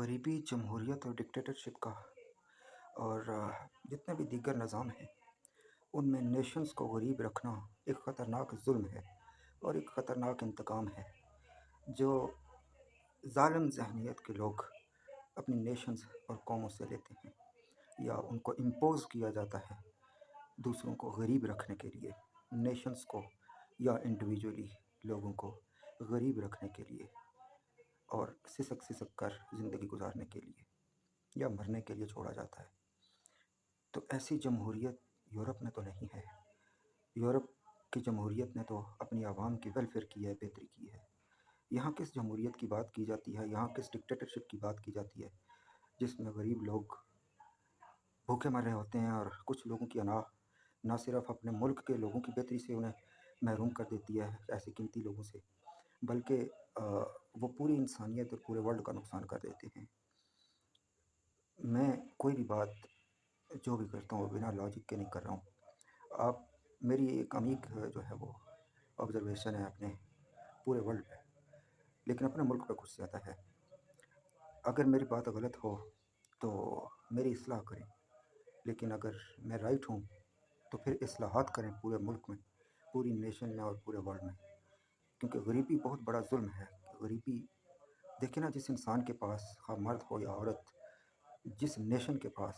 غریبی، جمہوریت اور ڈکٹیٹرشپ کا اور جتنے بھی دیگر نظام ہیں ان میں نیشنز کو غریب رکھنا ایک خطرناک ظلم ہے اور ایک خطرناک انتقام ہے جو ظالم ذہنیت کے لوگ اپنی نیشنز اور قوموں سے لیتے ہیں یا ان کو امپوز کیا جاتا ہے دوسروں کو غریب رکھنے کے لیے، نیشنز کو یا انڈیویجولی لوگوں کو غریب رکھنے کے لیے اور سسک سسک کر زندگی گزارنے کے لیے یا مرنے کے لیے چھوڑا جاتا ہے۔ تو ایسی جمہوریت یورپ میں تو نہیں ہے۔ یورپ کی جمہوریت نے تو اپنی عوام کی ویلفیئر کی ہے، بہتری کی ہے۔ یہاں کس جمہوریت کی بات کی جاتی ہے، یہاں کس ڈکٹیٹرشپ کی بات کی جاتی ہے جس میں غریب لوگ بھوکے مر رہے ہوتے ہیں اور کچھ لوگوں کی انا نہ صرف اپنے ملک کے لوگوں کی بہتری سے انہیں محروم کر دیتی ہے، ایسے قیمتی لوگوں سے، بلکہ وہ پوری انسانیت اور پورے ورلڈ کا نقصان کر دیتے ہیں۔ میں کوئی بھی بات جو بھی کرتا ہوں وہ بنا لاجک کے نہیں کر رہا ہوں۔ آپ میری ایک عمیق جو ہے وہ آبزرویشن ہے اپنے پورے ورلڈ پہ، لیکن اپنے ملک پہ کچھ زیادہ ہے۔ اگر میری بات غلط ہو تو میری اصلاح کریں، لیکن اگر میں رائٹ ہوں تو پھر اصلاحات کریں پورے ملک میں، پوری نیشن میں اور پورے ورلڈ میں، کیونکہ غریبی بہت بڑا ظلم ہے۔ غریبی دیکھیں نا، جس انسان کے پاس خواہ مرد ہو یا عورت، جس نیشن کے پاس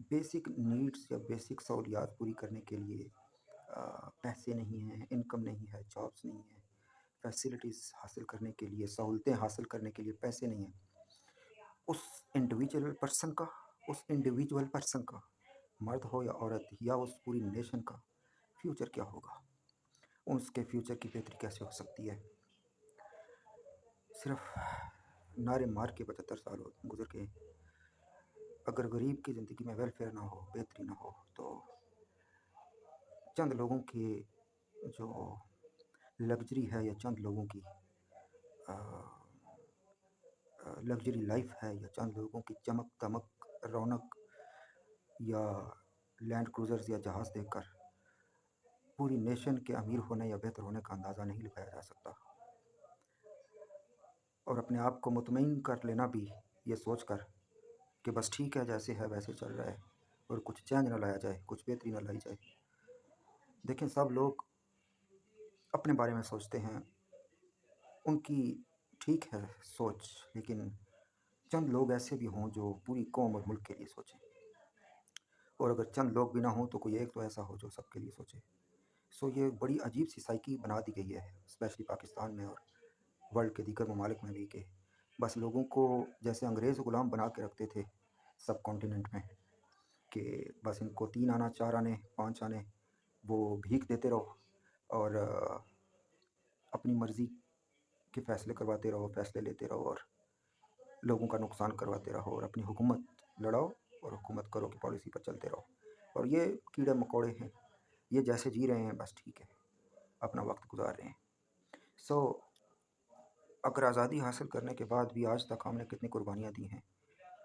بیسک نیڈس یا بیسک سہولیات پوری کرنے کے لیے پیسے نہیں ہیں، انکم نہیں ہے، جابس نہیں ہیں، فیسلٹیز حاصل کرنے کے لیے، سہولتیں حاصل کرنے کے لیے پیسے نہیں ہیں، اس انڈیویجول پرسن کا مرد ہو یا عورت یا اس پوری نیشن کا فیوچر کیا ہوگا؟ اس کے فیوچر کی بہتری کیسے ہو سکتی ہے؟ صرف نعرے مار کے 75 سال گزر گئے۔ اگر غریب کی زندگی میں ویلفیئر نہ ہو، بہتری نہ ہو، تو چند لوگوں کی جو لگژری ہے یا چند لوگوں کی لگژری لائف ہے یا چند لوگوں کی چمک دمک رونق یا لینڈ کروزرز یا جہاز دیکھ کر پوری نیشن کے امیر ہونے یا بہتر ہونے کا اندازہ نہیں لگایا جا سکتا۔ اور اپنے آپ کو مطمئن کر لینا بھی یہ سوچ کر کہ بس ٹھیک ہے، جیسے ہے ویسے چل رہا ہے اور کچھ چینج نہ لایا جائے، کچھ بہتری نہ لائی جائے۔ دیکھیں، سب لوگ اپنے بارے میں سوچتے ہیں، ان کی ٹھیک ہے سوچ، لیکن چند لوگ ایسے بھی ہوں جو پوری قوم اور ملک کے لیے سوچیں، اور اگر چند لوگ بھی نہ ہوں تو کوئی ایک تو ایسا ہو جو سب کے لیے سوچے۔ یہ بڑی عجیب سی سائیکی بنا دی گئی ہے، اسپیشلی پاکستان میں اور ورلڈ کے دیگر ممالک میں بھی، کہ بس لوگوں کو جیسے انگریز غلام بنا کے رکھتے تھے سب کانٹیننٹ میں، کہ بس ان کو 3 آنا، 4 آنے، 5 آنے، وہ بھیک دیتے رہو اور اپنی مرضی کے فیصلے کرواتے رہو، فیصلے لیتے رہو اور لوگوں کا نقصان کرواتے رہو اور اپنی حکومت لڑاؤ اور حکومت کرو کی پالیسی پر چلتے رہو، اور یہ کیڑے مکوڑے ہیں، یہ جیسے جی رہے ہیں بس ٹھیک ہے، اپنا وقت گزار رہے ہیں۔ اگر آزادی حاصل کرنے کے بعد بھی آج تک ہم نے کتنی قربانیاں دی ہیں،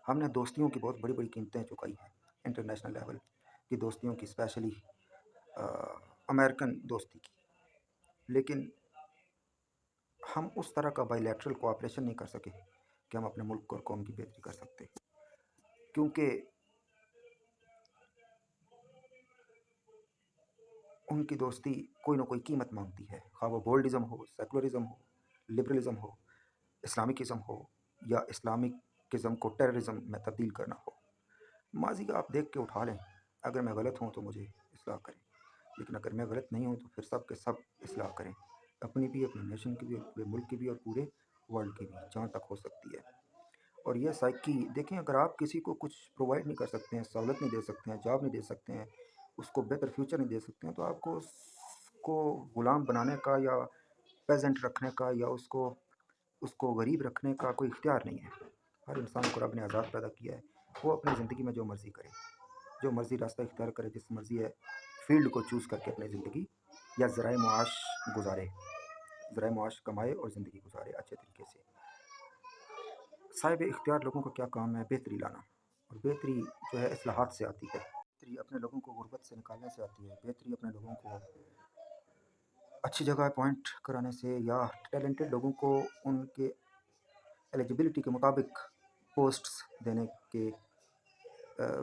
ہم نے دوستیوں کی بہت بڑی بڑی قیمتیں چکائی ہیں، انٹرنیشنل لیول کی دوستیوں کی، اسپیشلی امریکن دوستی کی، لیکن ہم اس طرح کا بائی لیٹرل کوآپریشن نہیں کر سکے کہ ہم اپنے ملک اور قوم کی بہتری کر سکتے، کیونکہ ان کی دوستی کوئی نہ کوئی قیمت مانگتی ہے، خواہ وہ گولڈزم ہو، سیکولرزم ہو، لبرلزم ہو، اسلامکزم ہو، یا اسلامکزم کو ٹیررزم میں تبدیل کرنا ہو۔ ماضی کا آپ دیکھ کے اٹھا لیں، اگر میں غلط ہوں تو مجھے اصلاح کریں، لیکن اگر میں غلط نہیں ہوں تو پھر سب کے سب اصلاح کریں، اپنی بھی، اپنے نیشن کی بھی، پورے ملک کی بھی اور پورے ورلڈ کی بھی، جہاں تک ہو سکتی ہے۔ اور یہ سائیکی دیکھیں، اگر آپ کسی کو کچھ پرووائڈ نہیں کر سکتے ہیں، سہولت نہیں دے سکتے ہیں، جاب نہیں دے سکتے ہیں، اس کو بہتر فیوچر نہیں دے سکتے ہیں، تو آپ کو اس کو غلام بنانے کا یا پیزنٹ رکھنے کا یا اس کو غریب رکھنے کا کوئی اختیار نہیں ہے۔ ہر انسان کو رب نے آزاد پیدا کیا ہے، وہ اپنی زندگی میں جو مرضی کرے، جو مرضی راستہ اختیار کرے، جس مرضی ہے فیلڈ کو چوز کر کے اپنی زندگی یا ذرائع معاش گزارے، ذرائع معاش کمائے اور زندگی گزارے اچھے طریقے سے۔ صاحب اختیار لوگوں کا کیا کام ہے؟ بہتری لانا، اور بہتری جو ہے اصلاحات سے آتی ہے، بہتری اپنے لوگوں کو غربت سے نکالنے سے آتی ہے، بہتری اپنے لوگوں کو اچھی جگہ اپوائنٹ کرانے سے یا ٹیلنٹڈ لوگوں کو ان کے ایلیجبلٹی کے مطابق پوسٹس دینے کے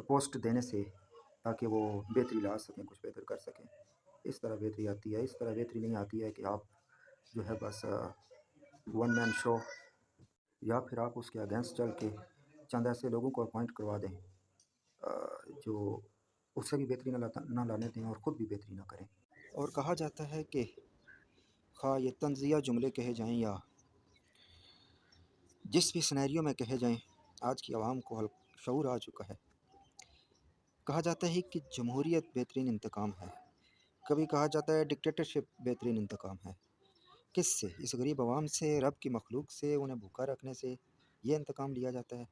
پوسٹ دینے سے تاکہ وہ بہتری لا سکیں، کچھ بہتر کر سکیں. اس طرح بہتری آتی ہے. اس طرح بہتری نہیں آتی ہے کہ آپ جو ہے بس ون مین شو، یا پھر آپ اس کے اگینسٹ چل کے چند ایسے لوگوں کو اپوائنٹ کروا دیں جو اس سے بھی بہتری نہ لانے دیں اور خود بھی بہتری نہ کریں. اور کہا جاتا ہے کہ خواہ یہ طنزیہ جملے کہے جائیں یا جس بھی سینیریو میں کہے جائیں، آج کی عوام کو شعور آ چکا ہے. کہا جاتا ہے کہ جمہوریت بہترین انتقام ہے. کبھی کہا جاتا ہے ڈکٹیٹرشپ بہترین انتقام ہے. کس سے؟ اس غریب عوام سے، رب کی مخلوق سے، انہیں بھوکا رکھنے سے یہ انتقام لیا جاتا ہے.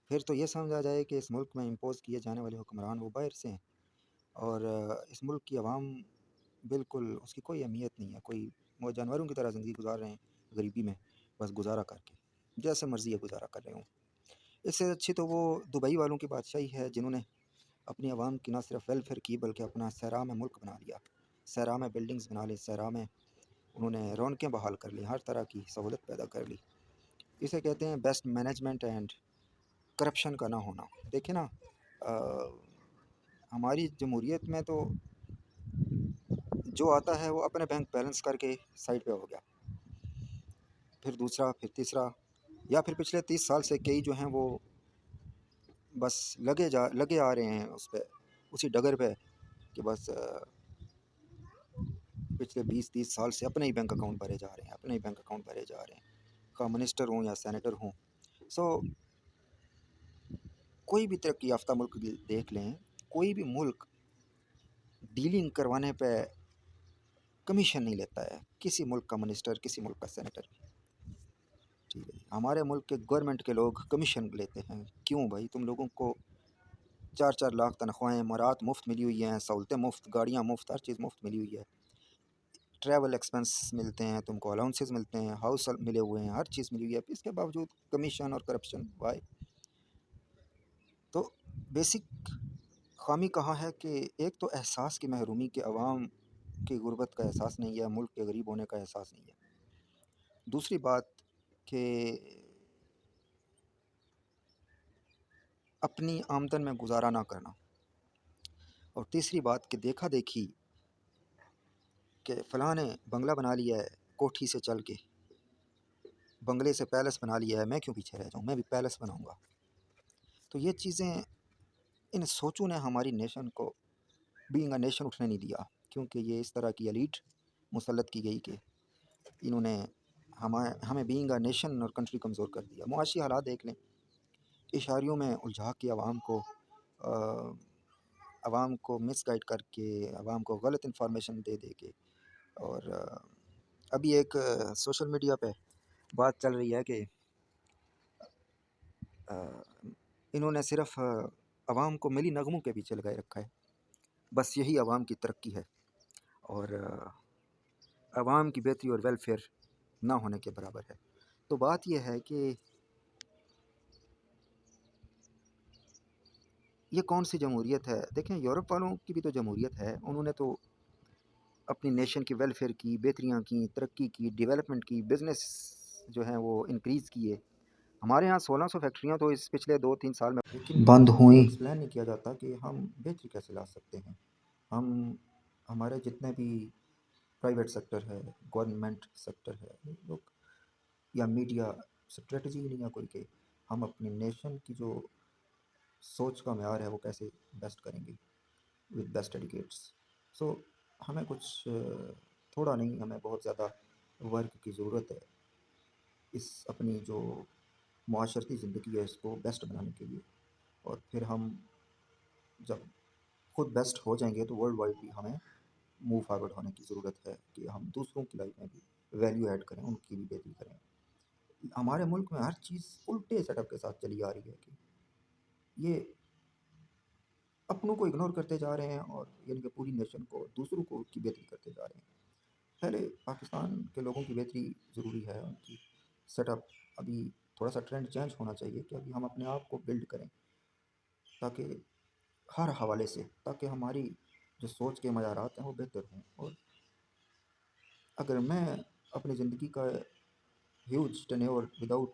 پھر تو یہ سمجھا جائے کہ اس ملک میں امپوز کیے جانے والے حکمران وہ باہر سے ہیں، اور اس ملک کی عوام بالکل اس کی کوئی اہمیت نہیں ہے. کوئی وہ جانوروں کی طرح زندگی گزار رہے ہیں غریبی میں، بس گزارا کر کے جیسے مرضی ہے گزارا کر رہے ہوں. اس سے اچھی تو وہ دبئی والوں کی بادشاہی ہے، جنہوں نے اپنی عوام کی نہ صرف ویلفیئر کی بلکہ اپنا صحرا میں ملک بنا لیا. صحرا میں بلڈنگز بنا لی، صحرا میں انہوں نے رونقیں بحال کر لی، ہر طرح کی سہولت پیدا کر لی. اسے کہتے ہیں بیسٹ مینجمنٹ اینڈ کرپشن کا نہ ہونا. دیکھیں نا، ہماری جمہوریت میں تو جو آتا ہے وہ اپنے بینک بیلنس کر کے سائڈ پہ ہو گیا، پھر دوسرا، پھر تیسرا، یا پھر پچھلے 30 سال سے کئی جو ہیں وہ بس لگے آ رہے ہیں اس پہ، اسی ڈگر پہ کہ بس پچھلے 20-30 سال سے اپنے ہی بینک اکاؤنٹ بھرے جا رہے ہیں، اپنے ہی بینک اکاؤنٹ بھرے جا رہے ہیں، خواہ منسٹر ہوں یا سینیٹر ہوں. سو کوئی بھی ترقی یافتہ ملک دیکھ لیں، کوئی بھی ملک ڈیلنگ کروانے پہ کمیشن نہیں لیتا ہے، کسی ملک کا منسٹر، کسی ملک کا سینیٹر. ٹھیک ہے، ہمارے ملک کے گورنمنٹ کے لوگ کمیشن لیتے ہیں. کیوں بھائی؟ تم لوگوں کو 4-4 لاکھ تنخواہیں، مرات مفت ملی ہوئی ہیں، سہولتیں مفت، گاڑیاں مفت، ہر چیز مفت ملی ہوئی ہے، ٹریول ایکسپنس ملتے ہیں، تم کو الاؤنسز ملتے ہیں، ہاؤس ملے ہوئے ہیں، ہر چیز ملی ہوئی ہے. اس کے باوجود کمیشن اور کرپشن. وائی؟ تو بیسک خامی کہاں ہے کہ ایک تو احساس کی محرومی، کہ عوام کی غربت کا احساس نہیں ہے، ملک کے غریب ہونے کا احساس نہیں ہے. دوسری بات کہ اپنی آمدن میں گزارا نہ کرنا. اور تیسری بات کہ دیکھا دیکھی، کہ فلاں نے بنگلہ بنا لیا ہے کوٹھی سے چل کے، بنگلے سے پیلس بنا لیا ہے، میں کیوں پیچھے رہ جاؤں، میں بھی پیلس بناؤں گا. تو یہ چیزیں، ان سوچوں نے ہماری نیشن کو بینگ اے نیشن اٹھنے نہیں دیا، کیونکہ یہ اس طرح کی ایلیٹ مسلط کی گئی کہ انہوں نے ہمیں بینگ اے نیشن اور کنٹری کمزور کر دیا. معاشی حالات دیکھ لیں، اشاریوں میں الجھا کے عوام کو مس گائیڈ کر کے، عوام کو غلط انفارمیشن دے کے، اور ابھی ایک سوشل میڈیا پہ بات چل رہی ہے کہ انہوں نے صرف عوام کو ملی نغموں کے پیچھے لگائے رکھا ہے. بس یہی عوام کی ترقی ہے، اور عوام کی بہتری اور ویلفیئر نہ ہونے کے برابر ہے. تو بات یہ ہے کہ یہ کون سی جمہوریت ہے؟ دیکھیں، یورپ والوں کی بھی تو جمہوریت ہے، انہوں نے تو اپنی نیشن کی ویلفیئر کی، بہتریاں کی، ترقی کی، ڈیولپمنٹ کی، بزنس جو ہیں وہ انکریز کیے. ہمارے ہاں 1600 فیکٹریاں تو اس پچھلے 2-3 سال میں بند ہوئیں. ایکسپلین نہیں کیا جاتا کہ ہم بہتری کیسے لا سکتے ہیں. ہمارے جتنے بھی پرائیویٹ سیکٹر ہے، گورنمنٹ سیکٹر ہے، لوگ یا میڈیا اسٹریٹجی ہی نہیں ہے کوئی کہ ہم اپنی نیشن کی جو سوچ کا معیار ہے وہ کیسے بیسٹ کریں گے ود بیسٹ ایڈیکیٹس. سو ہمیں کچھ تھوڑا نہیں، ہمیں بہت زیادہ ورک کی ضرورت ہے اس اپنی جو معاشرتی زندگی ہے اس کو بیسٹ بنانے کے لیے. اور پھر ہم جب خود بیسٹ ہو جائیں گے تو ورلڈ وائڈ بھی ہمیں موو فارورڈ ہونے کی ضرورت ہے کہ ہم دوسروں کی لائف میں بھی ویلیو ایڈ کریں، ان کی بھی بہتری کریں. ہمارے ملک میں ہر چیز الٹے سیٹ اپ کے ساتھ چلی آ رہی ہے کہ یہ اپنوں کو اگنور کرتے جا رہے ہیں، اور یعنی کہ پوری نیشن کو، دوسروں کو کی بہتری کرتے جا رہے ہیں. پہلے پاکستان کے لوگوں کی بہتری ضروری ہے، ان کی سیٹ اپ ابھی تھوڑا سا ٹرینڈ چینج ہونا چاہیے کہ ابھی ہم اپنے آپ کو بلڈ کریں، تاکہ ہر حوالے سے، تاکہ ہماری جو سوچ کے معیارات ہیں وہ بہتر ہوں. اور اگر میں اپنی زندگی کا ہیوج ٹینیور وداؤٹ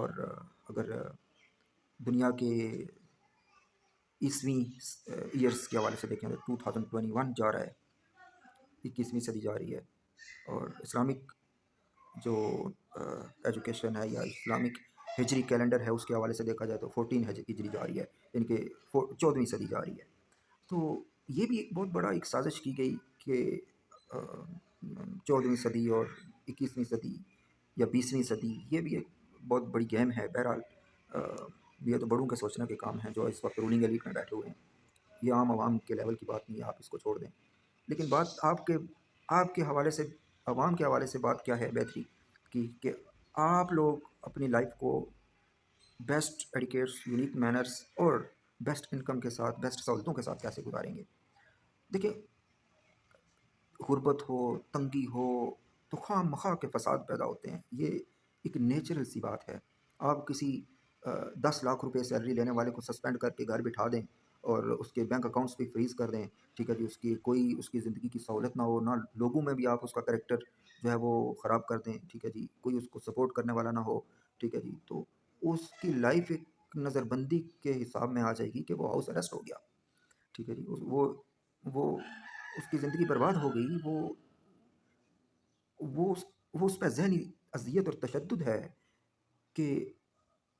اور اگر دنیا کے 21ویں ایئرس کے حوالے سے دیکھیں تو 2021 جا رہا ہے، 21ویں صدی جا رہی ہے، اور اسلامک جو ایجوکیشن ہے یا اسلامک ہجری کیلنڈر ہے اس کے حوالے سے دیکھا جائے تو 14 ہجری جا رہی ہے، یعنی کہ 14ویں صدی جا رہی ہے۔ تو یہ بھی ایک بہت بڑا ایک سازش کی گئی کہ 14ویں صدی اور 21ویں صدی یا 20ویں صدی، یہ بھی ایک بہت بڑی گیم ہے۔ بہرحال یہ تو بڑوں کے سوچنے کے کام ہیں جو اس وقت رولنگ ایلیٹ میں بیٹھے ہوئے ہیں، یہ عام عوام کے لیول کی بات نہیں ہے، آپ اس کو چھوڑ دیں۔ لیکن بات آپ کے حوالے سے، عوام کے حوالے سے بات کیا ہے بہتری کی، کہ آپ لوگ اپنی لائف کو بیسٹ ایڈیکیٹس، یونیک مینرز اور بیسٹ انکم کے ساتھ، بیسٹ سہولتوں کے ساتھ کیسے گزاریں گے۔ دیکھیں، غربت ہو، تنگی ہو تو خواہ مخواہ کے فساد پیدا ہوتے ہیں، یہ ایک نیچرل سی بات ہے۔ آپ کسی 10 لاکھ روپے سیلری لینے والے کو سسپینڈ کر کے گھر بٹھا دیں اور اس کے بینک اکاؤنٹس بھی فریز کر دیں، ٹھیک ہے جی، اس کی زندگی کی سہولت نہ ہو، نہ لوگوں میں بھی آپ اس کا کریکٹر جو ہے وہ خراب کر دیں، ٹھیک ہے جی، کوئی اس کو سپورٹ کرنے والا نہ ہو، ٹھیک ہے جی، تو اس کی لائف ایک نظر بندی کے حساب میں آ جائے گی کہ وہ ہاؤس اریسٹ ہو گیا، ٹھیک ہے جی، وہ اس کی زندگی برباد ہو گئی۔ وہ اس پہ ذہنی اذیت اور تشدد ہے کہ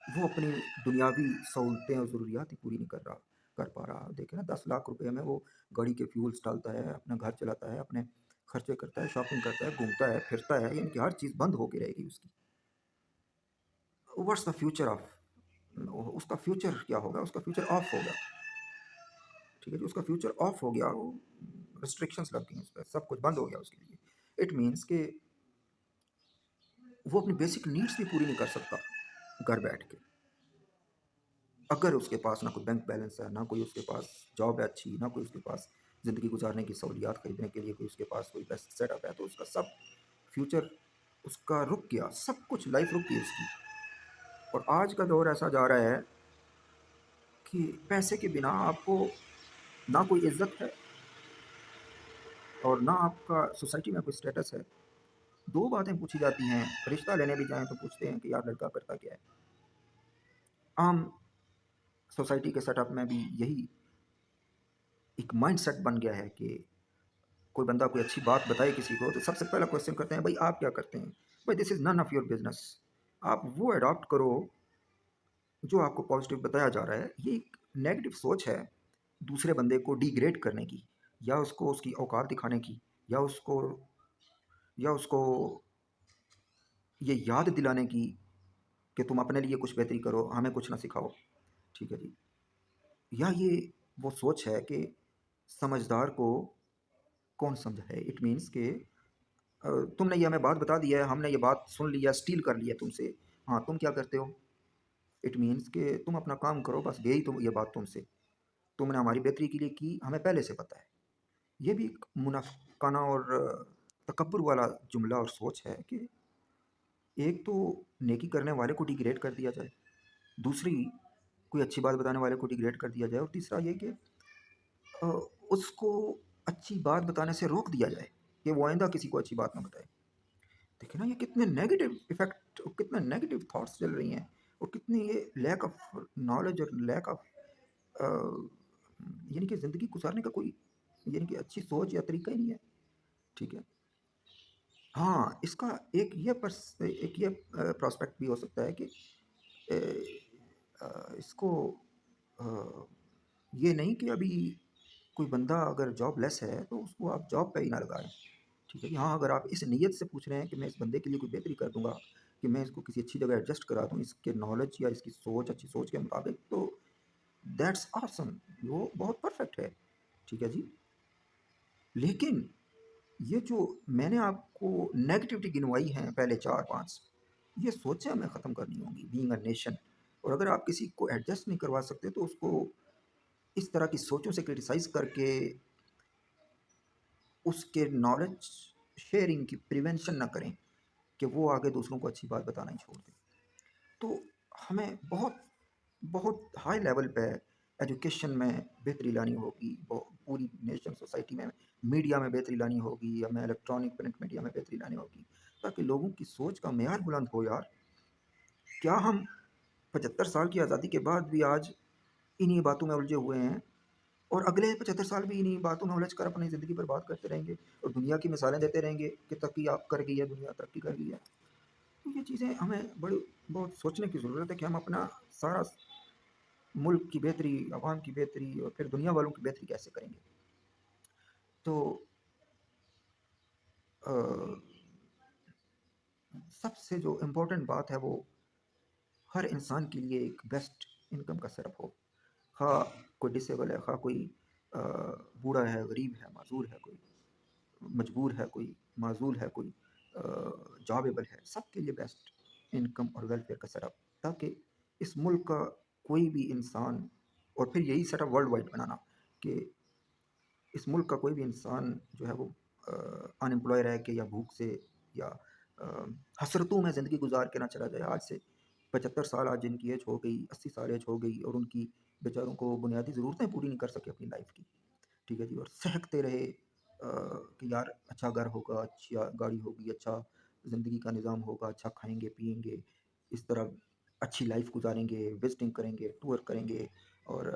وہ اپنی دنیاوی سہولتیں اور ضروریات ہی پوری نہیں کر پا رہا۔ دیکھیں نا، 10 لاکھ روپے میں وہ گاڑی کے فیولز ڈالتا ہے، اپنا گھر چلاتا ہے، اپنے خرچے کرتا ہے، شاپنگ کرتا ہے، گھومتا ہے پھرتا ہے، یعنی کہ ہر چیز بند ہو کے رہے گی اس کی۔ واٹس دا فیوچر آف، اس کا فیوچر کیا ہوگا؟ اس کا فیوچر آف ہوگا، ٹھیک ہے جی، اس کا فیوچر آف ہو گیا، وہ ریسٹرکشنس لگ گئی اس پہ، سب کچھ بند ہو گیا اس کے لیے۔ اٹ مینس کہ وہ اپنی بیسک نیڈس بھی پوری نہیں کر سکتا گھر بیٹھ کے، اگر اس کے پاس نہ کوئی بینک بیلنس ہے، نہ کوئی اس کے پاس جاب ہے اچھی، نہ کوئی اس کے پاس زندگی گزارنے کی سہولیات خریدنے کے لیے کوئی اس کے پاس کوئی بیسٹ سیٹ اپ ہے، تو اس کا سب فیوچر اس کا رک گیا، سب کچھ لائف رک گئی اس کی۔ اور آج کا دور ایسا جا رہا ہے کہ پیسے کے بنا آپ کو نہ کوئی عزت ہے اور نہ آپ کا سوسائٹی میں کوئی اسٹیٹس ہے۔ دو باتیں پوچھی جاتی ہیں، رشتہ لینے بھی جائیں تو پوچھتے ہیں کہ یار لڑکا کرتا کیا ہے۔ عام سوسائٹی کے سیٹ اپ میں بھی یہی ایک مائنڈ سیٹ بن گیا ہے کہ کوئی بندہ کوئی اچھی بات بتائے کسی کو تو سب سے پہلا کویشچن کرتے ہیں، بھائی آپ کیا کرتے ہیں؟ بھائی دس از نن آف یور بزنس۔ آپ وہ اڈاپٹ کرو جو آپ کو پازیٹیو بتایا جا رہا ہے۔ یہ ایک نیگیٹو سوچ ہے دوسرے بندے کو ڈی گریڈ کرنے کی، یا اس کو اس کی اوقات دکھانے کی، یا اس کو یہ یاد دلانے کی کہ تم اپنے لیے کچھ بہتری کرو، ہمیں کچھ نہ سکھاؤ، ٹھیک ہے جی۔ یا یہ وہ سوچ ہے کہ سمجھدار کو کون سمجھا ہے۔ اٹ مینس کہ تم نے یہ ہمیں بات بتا دی ہے، ہم نے یہ بات سن لیا، اسٹیل کر لیا تم سے، ہاں تم کیا کرتے ہو؟ اٹ مینس کہ تم اپنا کام کرو، بس گئی تو یہ بات تم سے، تم نے ہماری بہتری کے لیے کی، ہمیں پہلے سے پتہ ہے۔ یہ بھی ایک منافقانہ اور تکبر والا جملہ اور سوچ ہے کہ ایک تو نیکی کرنے والے کو ڈیگریڈ کر دیا جائے، دوسری کوئی اچھی بات بتانے والے کو ڈیگریڈ کر دیا جائے، اور تیسرا یہ کہ اس کو اچھی بات بتانے سے روک دیا جائے کہ وہ آئندہ کسی کو اچھی بات نہ بتائے۔ دیکھیں نا، یہ کتنے نیگیٹو ایفیکٹ، کتنے نیگیٹو تھاٹس چل رہی ہیں، اور کتنی یہ لیک آف نالج اور لیک آف یعنی کہ زندگی گزارنے کا کوئی یعنی کہ اچھی سوچ یا طریقہ ہی نہیں ہے، ٹھیک ہے۔ ہاں، اس کا ایک یہ پراسپیکٹ بھی ہو سکتا ہے کہ اس کو یہ نہیں کہ ابھی کوئی بندہ اگر جاب لیس ہے تو اس کو آپ جاب پہ ہی نہ لگائیں، ٹھیک ہے جی۔ ہاں، اگر آپ اس نیت سے پوچھ رہے ہیں کہ میں اس بندے کے لیے کوئی بہتری کر دوں گا، کہ میں اس کو کسی اچھی جگہ ایڈجسٹ کرا دوں اس کے نالج یا اس کی سوچ، اچھی سوچ کے مطابق، تو دیٹس آسم، وہ بہت پرفیکٹ ہے، ٹھیک ہے جی۔ لیکن یہ جو میں نے آپ کو نیگیٹیوٹی گنوائی ہیں پہلے 4-5، یہ سوچیں ہمیں ختم کرنی ہوں گی بینگ اے نیشن۔ اور اگر آپ کسی کو ایڈجسٹ نہیں کروا سکتے تو اس کو اس طرح کی سوچوں سے کرٹیسائز کر کے اس کے نالج شیئرنگ کی پریونشن نہ کریں کہ وہ آگے دوسروں کو اچھی بات بتانا ہی چھوڑ دیں۔ تو ہمیں بہت ہائی لیول پہ ایجوکیشن میں بہتری لانی ہوگی، پوری نیشن سوسائٹی میں، میڈیا میں بہتری لانی ہوگی، ہمیں الیکٹرانک پرنٹ میڈیا میں بہتری لانی ہوگی، تاکہ لوگوں کی سوچ کا معیار بلند ہو یار۔ کیا ہم 75 سال کی آزادی کے بعد بھی آج انہی باتوں میں الجھے ہوئے ہیں اور اگلے 75 سال بھی انہی باتوں میں الجھ کر اپنی زندگی پر بات کرتے رہیں گے اور دنیا کی مثالیں دیتے رہیں گے کہ ترقی آپ کر گئی ہے، دنیا ترقی کر گئی ہے؟ تو یہ چیزیں ہمیں بڑی بہت سوچنے کی ضرورت ہے کہ ہم اپنا سارا ملک کی بہتری، عوام کی بہتری اور پھر دنیا والوں کی بہتری کیسے کریں گے؟ تو سب سے جو امپورٹنٹ بات ہے وہ ہر انسان کے لیے ایک بیسٹ انکم کا سیٹ اپ ہو، خواہ کوئی ڈسیبل ہے، خواہ کوئی بوڑھا ہے، غریب ہے، معذور ہے، کوئی مجبور ہے، کوئی معزول ہے، کوئی جابیبل ہے، سب کے لیے بیسٹ انکم اور ویلفیئر کا سیٹ اپ، تاکہ اس ملک کا کوئی بھی انسان، اور پھر یہی سیٹ اپ ورلڈ وائڈ بنانا کہ اس ملک کا کوئی بھی انسان جو ہے وہ ان امپلائے رہ کے یا بھوک سے یا حسرتوں میں زندگی گزار کے نہ چلا جائے۔ آج سے 75 سال آج جن کی ایج ہو گئی، 80 سال ایج ہو گئی اور ان کی بیچاروں کو بنیادی ضرورتیں پوری نہیں کر سکے اپنی لائف کی، ٹھیک ہے جی، اور سہکتے رہے کہ یار اچھا گھر ہوگا، اچھی گاڑی ہوگی، اچھا زندگی کا نظام ہوگا، اچھا کھائیں گے پیئیں گے، اس طرح اچھی لائف گزاریں گے، وزٹنگ کریں گے، ٹور کریں گے اور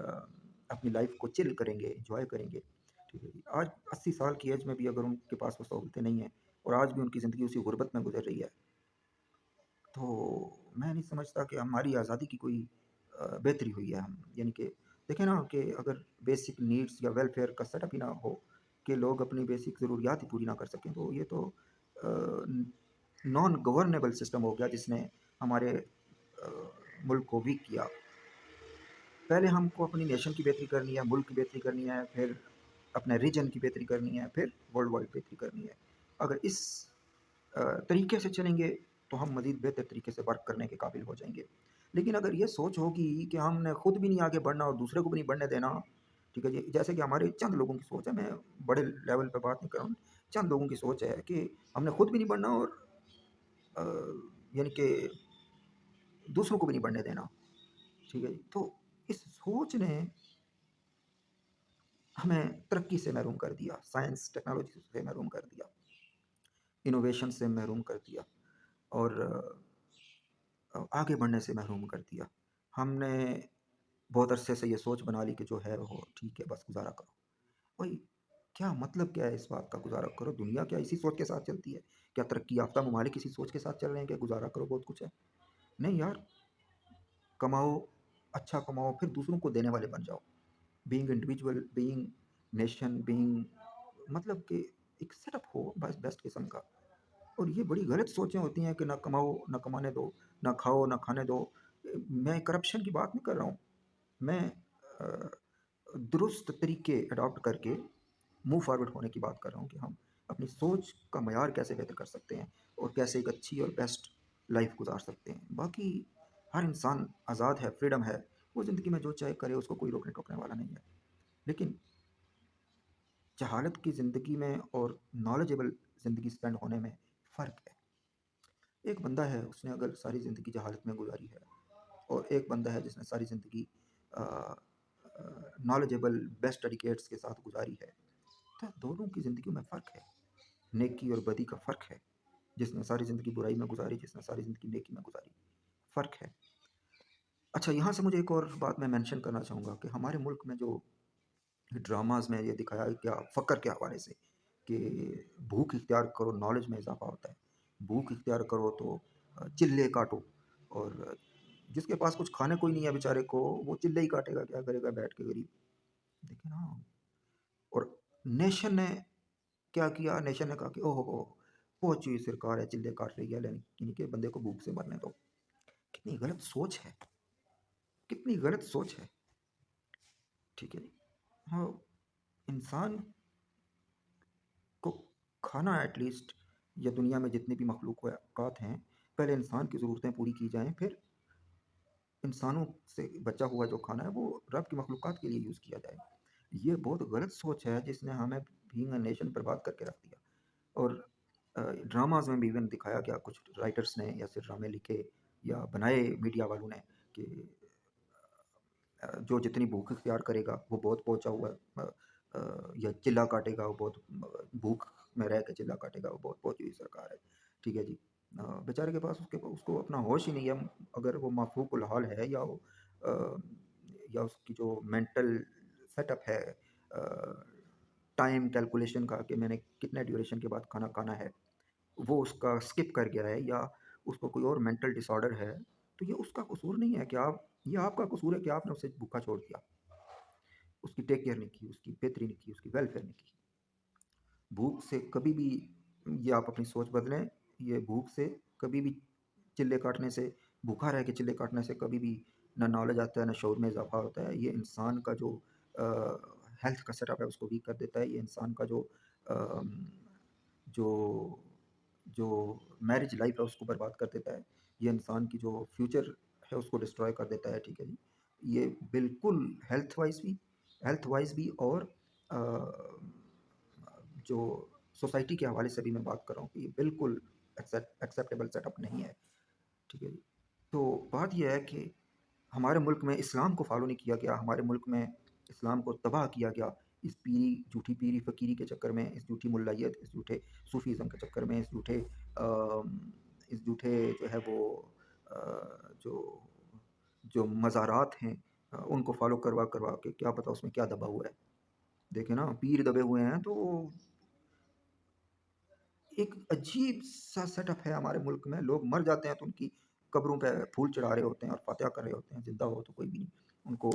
اپنی لائف کو چل کریں گے، انجوائے کریں گے، ٹھیک ہے جی۔ آج 80 سال کی ایج میں بھی اگر ان کے پاس وہ سہولتیں نہیں ہیں اور آج بھی ان کی زندگی اسی غربت میں گزر رہی ہے، تو میں نہیں سمجھتا کہ ہماری آزادی کی کوئی بہتری ہوئی ہے۔ ہم یعنی کہ دیکھیں نا کہ اگر بیسک نیڈس یا ویلفیئر کا سیٹ اپ ہی نہ ہو کہ لوگ اپنی بیسک ضروریات ہی پوری نہ کر سکیں، تو یہ تو نان گورنیبل سسٹم ہو گیا جس نے ہمارے ملک کو ویک کیا۔ پہلے ہم کو اپنی نیشن کی بہتری کرنی ہے، ملک کی بہتری کرنی ہے، پھر اپنے ریجن کی بہتری کرنی ہے، پھر ورلڈ وائڈ بہتری کرنی ہے۔ اگر اس طریقے سے چلیں گے تو ہم مزید بہتر طریقے سے ورک کرنے کے قابل ہو جائیں گے۔ لیکن اگر یہ سوچ ہوگی کہ ہم نے خود بھی نہیں آگے بڑھنا اور دوسرے کو بھی نہیں بڑھنے دینا، ٹھیک ہے جی، جیسے کہ ہمارے چند لوگوں کی سوچ ہے، میں بڑے لیول پہ بات نہیں کر رہا ہوں، چند لوگوں کی سوچ ہے کہ ہم نے خود بھی نہیں بڑھنا اور یعنی کہ دوسروں کو بھی نہیں بڑھنے دینا، ٹھیک ہے جی۔ تو اس سوچ نے ہمیں ترقی سے محروم کر دیا، سائنس ٹیکنالوجی سے محروم کر دیا، انوویشن سے محروم کر دیا اور آگے بڑھنے سے محروم کر دیا۔ ہم نے بہت عرصے سے یہ سوچ بنا لی کہ جو ہے وہ ٹھیک ہے، بس گزارا کرو۔ بھائی کیا مطلب کیا ہے اس بات کا گزارا کرو؟ دنیا کیا اسی سوچ کے ساتھ چلتی ہے؟ کیا ترقی یافتہ ممالک اسی سوچ کے ساتھ چل رہے ہیں کہ گزارا کرو بہت کچھ ہے؟ نہیں یار، کماؤ، اچھا کماؤ، پھر دوسروں کو دینے والے بن جاؤ، being individual, being nation, being مطلب کہ ایک سیٹ اپ ہو بس بیسٹ قسم کا۔ اور یہ بڑی غلط سوچیں ہوتی ہیں کہ نہ کماؤ نہ کمانے دو، نہ کھاؤ نہ کھانے دو۔ میں کرپشن کی بات نہیں کر رہا ہوں، میں درست طریقے اڈاپٹ کر کے موو فارورڈ ہونے کی بات کر رہا ہوں کہ ہم اپنی سوچ کا معیار کیسے بہتر کر سکتے ہیں اور کیسے ایک اچھی اور بیسٹ لائف گزار سکتے ہیں۔ باقی ہر انسان آزاد ہے، فریڈم ہے، وہ زندگی میں جو چاہے کرے، اس کو کوئی روکنے ٹوکنے والا نہیں ہے۔ لیکن جہالت کی زندگی میں اور نالجبل زندگی سپینڈ ہونے میں فرق ہے۔ ایک بندہ ہے، اس نے اگر ساری زندگی جہالت میں گزاری ہے، اور ایک بندہ ہے جس نے ساری زندگی نالجبل بیسٹ ایڈیکیٹس کے ساتھ گزاری ہے، تو دونوں کی زندگیوں میں فرق ہے، نیکی اور بدی کا فرق ہے۔ جس نے ساری زندگی برائی میں گزاری، جس نے ساری زندگی نیکی میں گزاری، فرق ہے۔ اچھا، یہاں سے مجھے ایک اور بات میں مینشن کرنا چاہوں گا کہ ہمارے ملک میں جو ڈراماز میں یہ دکھایا گیا فقر کے حوالے سے کہ بھوک اختیار کرو نالج میں اضافہ ہوتا ہے، بھوک اختیار کرو تو چلے کاٹو، اور جس کے پاس کچھ کھانے کوئی نہیں ہے بیچارے کو، وہ چلے ہی کاٹے گا، کیا کرے گا بیٹھ کے غریب، دیکھیں نا۔ اور نیشن نے کیا کیا؟ نیشن نے کہا کہ اوہ ہو پہنچی سرکار ہے، چلے کاٹ رہی ہے، یعنی کہ بندے کو بھوک سے مرنے دو۔ کتنی غلط سوچ ہے، کتنی غلط سوچ ہے، ٹھیک ہے جی۔ ہاں، انسان کو کھانا ایٹ لیسٹ، یا دنیا میں جتنی بھی مخلوقات ہیں، پہلے انسان کی ضرورتیں پوری کی جائیں، پھر انسانوں سے بچا ہوا جو کھانا ہے وہ رب کی مخلوقات کے لیے یوز کیا جائے۔ یہ بہت غلط سوچ ہے جس نے ہمیں بینگ اے نیشن برباد کر کے رکھ دیا۔ اور ڈراماز میں بھی ایون دکھایا گیا، کچھ رائٹرز نے یا صرف ڈرامے لکھے یا بنائے میڈیا والوں نے کہ جو جتنی بھوک اختیار کرے گا وہ بہت پہنچا ہوا ہے، یا چلا کاٹے گا وہ بہت، بھوک میں رہ کے چلا کاٹے گا وہ بہت پہنچی ہوئی سرکار ہے، ٹھیک ہے جی۔ بیچارے کے پاس اس کو اپنا ہوش ہی نہیں ہے، اگر وہ مافوق الحال ہے آ، یا اس کی جو مینٹل سیٹ اپ ہے ٹائم کیلکولیشن کا کہ میں نے کتنے ڈیوریشن کے بعد کھانا کھانا ہے، وہ اس کا اسکپ کر گیا ہے، یا اس کو کوئی اور مینٹل ڈس آرڈر ہے، تو یہ اس کا قصور نہیں ہے کہ یہ آپ کا قصور ہے کہ آپ نے اسے بھوکا چھوڑ دیا، اس کی ٹیک کیئر نہیں کی، اس کی بہتری نہیں کی، اس کی ویلفیئر نہیں کی۔ بھوک سے کبھی بھی، یہ آپ اپنی سوچ بدلیں، یہ بھوک سے کبھی بھی، چلے کاٹنے سے، بھوکا رہ کے چلے کاٹنے سے کبھی بھی نہ نالج آتا ہے نہ شعور میں اضافہ ہوتا ہے۔ یہ انسان کا جو ہیلتھ کا سیٹ اپ ہے اس کو ویک کر دیتا ہے، یہ انسان کا جو جو میرج لائف ہے اس کو برباد کر دیتا ہے، یہ انسان کی جو فیوچر ہے اس کو ڈسٹروائے کر دیتا ہے، ٹھیک ہے جی۔ یہ بالکل ہیلتھ وائز بھی اور جو سوسائٹی کے حوالے سے بھی میں بات کر رہا ہوں کہ یہ بالکل ایکسیپٹیبل سیٹ اپ نہیں ہے، ٹھیک ہے جی۔ تو بات یہ ہے کہ ہمارے ملک میں اسلام کو فالو نہیں کیا گیا، ہمارے ملک میں اسلام کو تباہ کیا گیا، اس جھوٹی پیری فقیری کے چکر میں، اس جھوٹی ملائیت، اس جھوٹے صوفیزم کے چکر میں، اس جھوٹے جو ہے وہ جو مزارات ہیں ان کو فالو کروا کے کیا پتہ اس میں کیا دبا ہوا ہے۔ دیکھیں نا، پیر دبے ہوئے ہیں تو ایک عجیب سا سیٹ اپ ہے ہمارے ملک میں، لوگ مر جاتے ہیں تو ان کی قبروں پہ پھول چڑھا رہے ہوتے ہیں اور فاتحہ کر رہے ہوتے ہیں، زندہ ہو تو کوئی بھی نہیں ان کو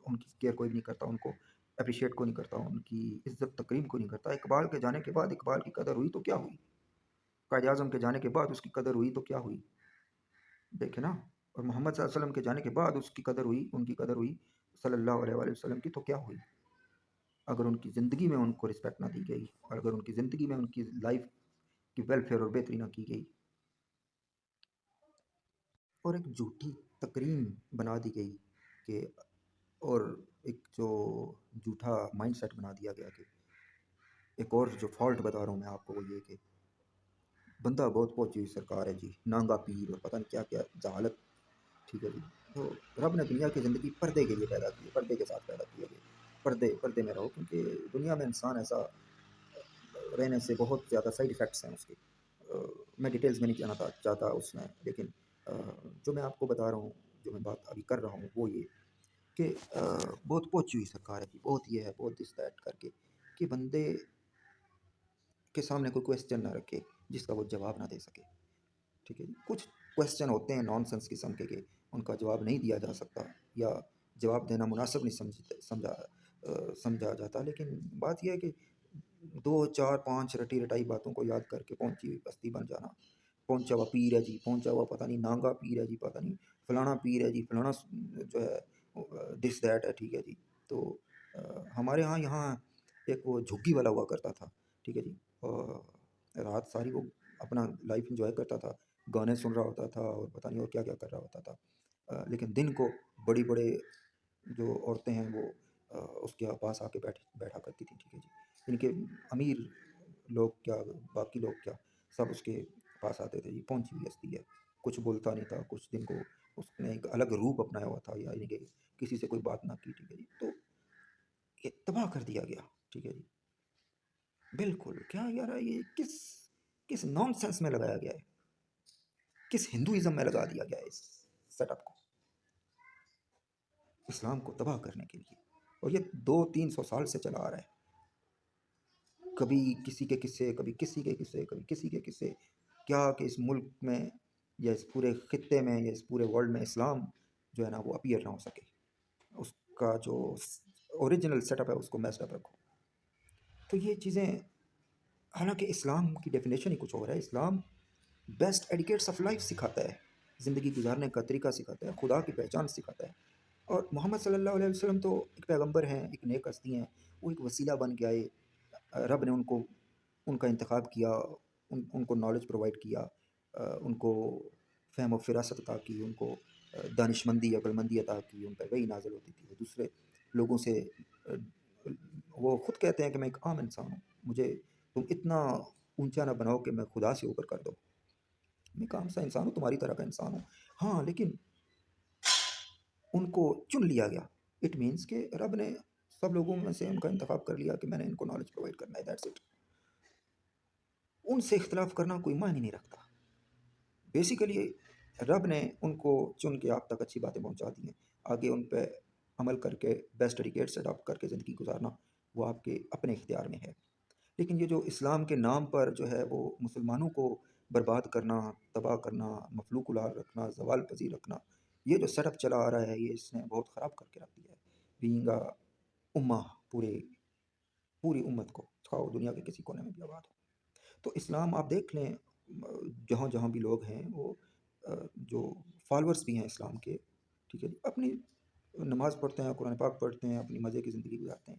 ان کی کیئر کوئی بھی نہیں کرتا، ان کو اپریشیٹ کو نہیں کرتا، ان کی عزت تکریم کو نہیں کرتا۔ اقبال کے جانے کے بعد اقبال کی قدر ہوئی تو کیا ہوئی، قائد اعظم کے جانے کے بعد اس کی قدر ہوئی تو کیا ہوئی، دیکھیں نا۔ اور محمد صلی اللہ علیہ وسلم کے جانے کے بعد اس کی قدر ہوئی، ان کی قدر ہوئی صلی اللہ علیہ وآلہ وسلم کی، تو کیا ہوئی اگر ان کی زندگی میں ان کو رسپیکٹ نہ دی گئی، اور اگر ان کی زندگی میں ان کی لائف کی ویلفیئر اور بہتری نہ کی گئی، اور ایک جھوٹی تکریم بنا دی گئی کہ، اور ایک جو جھوٹا مائنڈ سیٹ بنا دیا گیا کہ ایک اور جو فالٹ بتا رہا ہوں میں آپ کو وہ یہ کہ بندہ بہت پہنچی ہوئی سرکار ہے جی، نانگا پیر اور پتہ نہیں کیا کیا جہالت، ٹھیک ہے جی۔ تو رب نے دنیا کی زندگی پردے کے لیے پیدا کی ہے، پردے کے ساتھ پیدا کیا گیا، پردے میں رہو، کیونکہ دنیا میں انسان ایسا رہنے سے بہت زیادہ سائیڈ ایفیکٹس ہیں اس کے، میں ڈیٹیلز میں نہیں جانا چاہتا اس میں، لیکن جو میں آپ کو بتا رہا ہوں، جو میں بات ابھی کر رہا ہوں وہ یہ کہ بہت پہنچی ہوئی سرکار ہے جی، بہت یہ ہے، بہت دس دیٹ کر کے کہ بندے کے سامنے کوئی کویسچن نہ رکھے جس کا وہ جواب نہ دے سکے، ٹھیک ہے جی۔ کچھ کویسچن ہوتے ہیں نان سینس قسم کے کہ ان کا جواب نہیں دیا جا سکتا یا جواب دینا مناسب نہیں سمجھا جاتا، لیکن بات یہ ہے کہ 2 4 5 رٹی رٹائی باتوں کو یاد کر کے پہنچی ہوئی بستی بن جانا، پہنچا ہوا پیر ہے جی، پہنچا ہوا پتہ نہیں نانگا پیر ہے جی، پتہ نہیں فلانا پیر ہے جی، فلانا جو ہے دس دیٹ ہے، ٹھیک ہے جی۔ تو ہمارے یہاں ایک وہ جھگی والا ہوا کرتا تھا، ٹھیک ہے جی، رات ساری وہ اپنا لائف انجوائے کرتا تھا، گانے سن رہا ہوتا تھا اور پتہ نہیں اور کیا کیا کر رہا ہوتا تھا، لیکن دن کو بڑے جو عورتیں ہیں وہ اس کے پاس آ کے بیٹھا کرتی تھیں، ٹھیک ہے جی۔ ان کے امیر لوگ کیا، باقی لوگ کیا، سب اس کے پاس آتے تھے جی، پہنچی ہوئی ہستی ہے، کچھ بولتا نہیں تھا، کچھ دن کو اس نے ایک الگ روپ اپنایا ہوا تھا، یعنی کہ کسی سے کوئی بات نہ کی، ٹھیک ہے جی۔ تو یہ تباہ کر دیا گیا، ٹھیک ہے جی، بالکل۔ کیا یار یہ کس نان سینس میں لگایا گیا ہے، کس ہندوازم میں لگا دیا گیا ہے اس سیٹ اپ کو، اسلام کو تباہ کرنے کے لیے، اور یہ 200 300 سال سے چلا آ رہا ہے، کبھی کسی کے قصے، کبھی کسی کے قصے، کبھی کسی کے قصے، کیا کہ اس ملک میں یا اس پورے خطے میں یا اس پورے ورلڈ میں اسلام جو ہے نا وہ اپیئر نہ ہو سکے، اس کا جو اوریجنل سیٹ اپ ہے اس کو میسڈ اپ رکھو۔ تو یہ چیزیں، حالانکہ اسلام کی ڈیفینیشن ہی کچھ اور ہے، اسلام بیسٹ ایڈیکیٹس آف لائف سکھاتا ہے، زندگی گزارنے کا طریقہ سکھاتا ہے، خدا کی پہچان سکھاتا ہے، اور محمد صلی اللہ علیہ وسلم تو ایک پیغمبر ہیں، ایک نیک ہستی ہیں، وہ ایک وسیلہ بن کے آئے، رب نے ان کا انتخاب کیا، ان کو نالج پرووائڈ کیا، ان کو فہم و فراست عطا کی، ان کو دانشمندی عقلمندی عطا کی، ان پر وحی نازل ہوتی تھی، وہ دوسرے لوگوں سے وہ خود کہتے ہیں کہ میں ایک عام انسان ہوں، مجھے تم اتنا اونچا نہ بناؤ کہ میں خدا سے اوپر کر دو، میں ایک عام سا انسان ہوں، تمہاری طرح کا انسان ہوں۔ ہاں، لیکن ان کو چن لیا گیا، اٹ مینس کہ رب نے سب لوگوں میں سے ان کا انتخاب کر لیا کہ میں نے ان کو نالج پرووائڈ کرنا ہے، دیٹس اٹ۔ ان سے اختلاف کرنا کوئی معنی نہیں رکھتا، بیسیکلی رب نے ان کو چن کے آپ تک اچھی باتیں پہنچا دی ہیں، آگے ان پہ عمل کر کے بیسٹ ایٹیکیٹس اڈاپٹ کر کے زندگی گزارنا وہ آپ کے اپنے اختیار میں ہے۔ لیکن یہ جو اسلام کے نام پر جو ہے وہ مسلمانوں کو برباد کرنا، تباہ کرنا، مفلوق الحال رکھنا، زوال پذیر رکھنا، یہ جو سیٹ اپ چلا آ رہا ہے یہ اس نے بہت خراب کر کے رکھ دیا ہے بینگ امہ، پوری امت کو، کھاؤ دنیا کے کسی کونے میں بھی آباد ہو۔ تو اسلام آپ دیکھ لیں جہاں جہاں بھی لوگ ہیں وہ جو فالورز بھی ہیں اسلام کے، ٹھیک ہے جی، اپنی نماز پڑھتے ہیں، قرآن پاک پڑھتے ہیں، اپنی مزے کی زندگی گزارتے ہیں،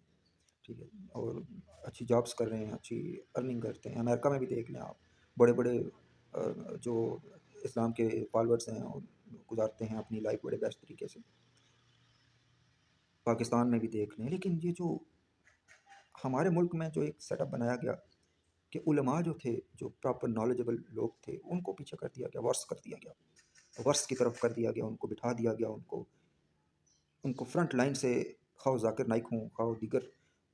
ٹھیک ہے، اور اچھی جابس کر رہے ہیں، اچھی ارننگ کرتے ہیں۔ امریکہ میں بھی دیکھ لیں آپ، بڑے بڑے جو اسلام کے فالورز ہیں اور گزارتے ہیں اپنی لائف بڑے بیسٹ طریقے سے، پاکستان میں بھی دیکھ لیں۔ لیکن یہ جو ہمارے ملک میں جو ایک سیٹ اپ بنایا گیا کہ علماء جو تھے، جو پراپر نالجبل لوگ تھے، ان کو پیچھے کر دیا گیا، ورس کر دیا گیا، ورس کی طرف کر دیا گیا، ان کو بٹھا دیا گیا، ان کو فرنٹ لائن سے، خواہ ذاکر نائک ہوں، خواہ دیگر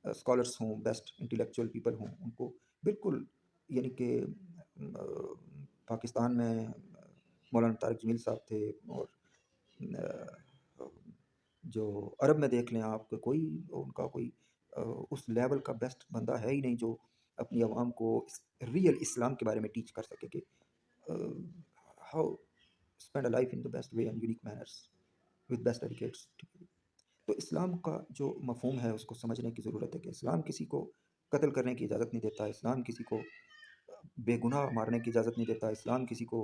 اسکالرس ہوں، بیسٹ انٹلیکچوئل پیپل ہوں، ان کو بالکل، یعنی کہ پاکستان میں مولانا طارق جمیل صاحب تھے، اور جو عرب میں دیکھ لیں آپ کہ کوئی ان کا کوئی اس لیول کا بیسٹ بندہ ہے ہی نہیں جو اپنی عوام کو ریئل اسلام کے بارے میں ٹیچ کر سکے کہ how spend a life in the best way and unique manners with best etiquettes. تو اسلام کا جو مفہوم ہے اس کو سمجھنے کی ضرورت ہے کہ اسلام کسی کو قتل کرنے کی اجازت نہیں دیتا، اسلام کسی کو بے گناہ مارنے کی اجازت نہیں دیتا، اسلام کسی کو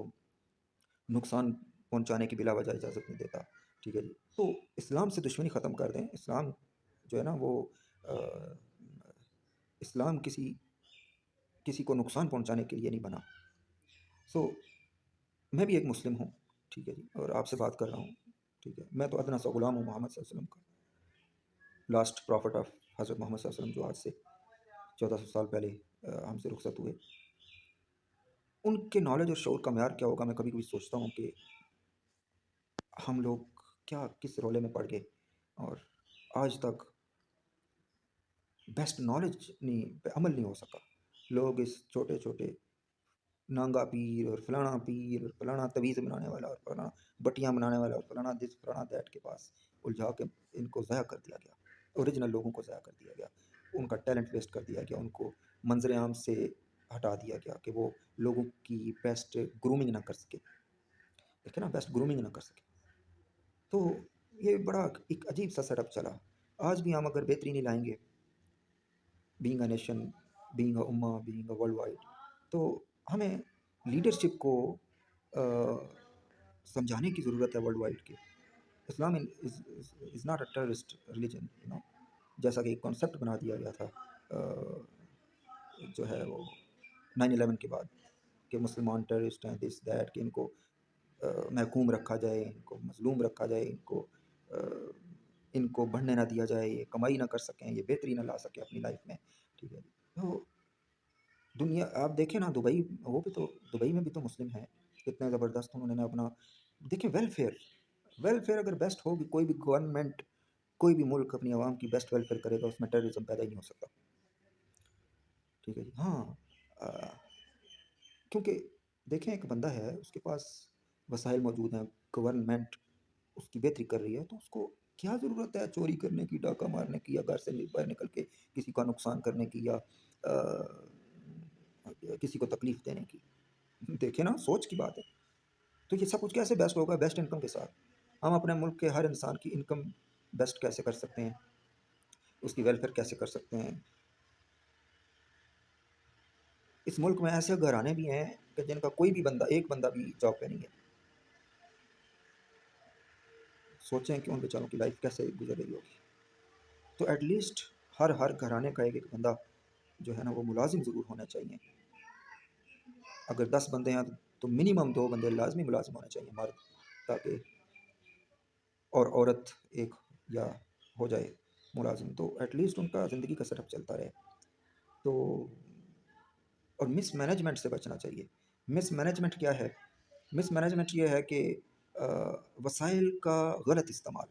نقصان پہنچانے کی بلا وجہ اجازت نہیں دیتا، ٹھیک ہے جی۔ تو اسلام سے دشمنی ختم کر دیں۔ اسلام جو ہے نا وہ اسلام کسی کو نقصان پہنچانے کے لیے نہیں بنا۔ میں بھی ایک مسلم ہوں، ٹھیک ہے جی، اور آپ سے بات کر رہا ہوں، ٹھیک ہے، میں تو ادنا سا غلام ہوں محمد صلی اللہ علیہ وسلم کا، لاسٹ پرافٹ آف حضرت محمد صلی اللہ علیہ وسلم جو آج سے 1400 سال پہلے ہم سے رخصت ہوئے۔ ان کے نالج اور شعور کا معیار کیا ہوگا، میں کبھی کبھی سوچتا ہوں کہ ہم لوگ کیا کس رولے میں پڑ گئے اور آج تک بیسٹ نالج پہ عمل نہیں ہو سکا۔ لوگ اس چھوٹے چھوٹے نانگا پیر اور فلانا پیر اور فلانا تویز بنانے والا اور فلانا بٹیاں بنانے والا اور فلانا دس فلانا دیٹ کے پاس الجھا کے ان کو ضائع کر دیا گیا، اوریجنل لوگوں کو ضائع کر دیا گیا، ان کا ٹیلنٹ ویسٹ کر دیا گیا، ان کو منظر عام سے ہٹا دیا گیا کہ وہ لوگوں کی بیسٹ گرومنگ نہ کر سکے، دیکھیں نا، بیسٹ گرومنگ نہ کر سکے۔ تو یہ بڑا ایک عجیب سا سیٹ اپ چلا۔ آج بھی ہم اگر بہتری نہیں لائیں گے، being a nation, being a امہ، بینگ اے ورلڈ وائڈ، تو ہمیں لیڈرشپ کو سمجھانے کی ضرورت ہے ورلڈ وائڈ کے۔ اسلام is not a terrorist religion, جیسا کہ ایک کانسیپٹ بنا دیا گیا تھا جو ہے وہ 9/11 کے بعد کہ مسلمان ٹیررسٹ ہیں، دس دیٹ، کہ ان کو محکوم رکھا جائے، ان کو مظلوم رکھا جائے، ان کو بڑھنے نہ دیا جائے، یہ کمائی نہ کر سکیں، یہ بہتری نہ لا سکیں اپنی لائف میں، ٹھیک ہے۔ تو دنیا آپ دیکھیں نا، دبئی، وہ بھی تو دبئی میں بھی تو مسلم ہیں، کتنے زبردست انہوں نے اپنا، دیکھیں ویلفیئر اگر بیسٹ ہوگی، کوئی بھی گورنمنٹ، کوئی بھی ملک اپنی عوام کی بیسٹ ویلفیئر کرے گا، اس میں ٹیررزم پیدا ہی نہیں ہو سکتا، ٹھیک ہے جی۔ ہاں، کیونکہ دیکھیں ایک بندہ ہے، اس کے پاس وسائل موجود ہیں، گورنمنٹ اس کی بہتری کر رہی ہے، تو اس کو کیا ضرورت ہے چوری کرنے کی، ڈاکہ مارنے کی، یا گھر سے باہر نکل کے کسی کا نقصان کرنے کی، یا کسی کو تکلیف دینے کی؟ دیکھیں نا، سوچ کی بات ہے۔ تو یہ سب کچھ کیسے بیسٹ ہوگا؟ بیسٹ انکم کے ساتھ ہم اپنے ملک کے ہر انسان کی انکم بیسٹ کیسے کر سکتے ہیں، اس کی ویلفیئر کیسے کر سکتے ہیں؟ اس ملک میں ایسے گھرانے بھی ہیں کہ جن کا کوئی بھی بندہ، ایک بندہ بھی جاب پہ نہیں ہے، سوچیں کہ ان بیچاروں کی لائف کیسے گزر رہی ہوگی۔ تو ایٹ لیسٹ ہر گھرانے کا ایک بندہ جو ہے نا وہ ملازم ضرور ہونا چاہیے۔ اگر 10 بندے ہیں تو منیمم 2 بندے لازمی ملازم ہونے چاہیے، مرد، تاکہ اور عورت ایک یا ہو جائے ملازم، تو ایٹ لیسٹ ان کا زندگی کا سیٹ اپ چلتا رہے۔ تو اور مس مینجمنٹ سے بچنا چاہیے۔ مس مینجمنٹ کیا ہے؟ مس مینجمنٹ یہ ہے کہ وسائل کا غلط استعمال،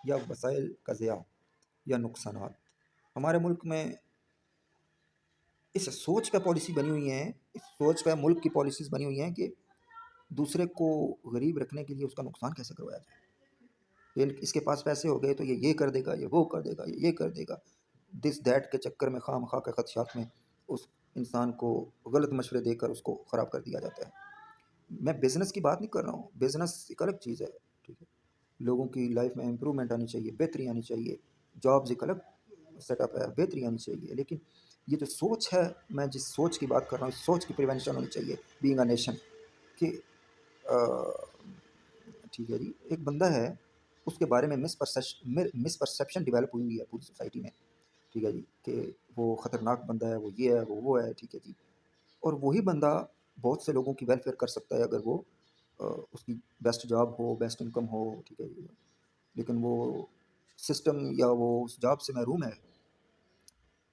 یا وسائل کا ضیاع، یا نقصانات۔ ہمارے ملک میں اس سوچ پہ پالیسی بنی ہوئی ہیں، اس سوچ پہ ملک کی پالیسیز بنی ہوئی ہیں کہ دوسرے کو غریب رکھنے کے لیے اس کا نقصان کیسے کروایا جائے؟ اس کے پاس پیسے ہو گئے تو یہ کر دے گا، یہ وہ کر دے گا، یہ کر دے گا، دس دیٹ کے چکر میں خواہ مخواہ کے خدشات میں اس انسان کو غلط مشورے دے کر اس کو خراب کر دیا جاتا ہے۔ میں بزنس کی بات نہیں کر رہا ہوں، بزنس ایک الگ چیز ہے، ٹھیک ہے، لوگوں کی لائف میں امپرومنٹ آنی چاہیے، بہتری آنی چاہیے، جابز ایک الگ سیٹ اپ ہے، بہتری آنی چاہیے، لیکن یہ جو سوچ ہے، میں جس سوچ کی بات کر رہا ہوں، اس سوچ کی پریونشن ہونی چاہیے بینگ اے نیشن کہ ٹھیک ہے جی، ایک بندہ ہے، اس کے بارے میں مس پرسیپشن ڈیولپ ہوئی ہوئی ہے پوری سوسائٹی میں، ٹھیک ہے جی، کہ وہ خطرناک بندہ ہے، وہ یہ ہے، وہ ہے، ٹھیک ہے جی، اور وہی بندہ بہت سے لوگوں کی ویلفیئر کر سکتا ہے اگر وہ اس کی بیسٹ جاب ہو، بیسٹ انکم ہو، ٹھیک ہے جی، لیکن وہ سسٹم یا وہ اس جاب سے محروم ہے،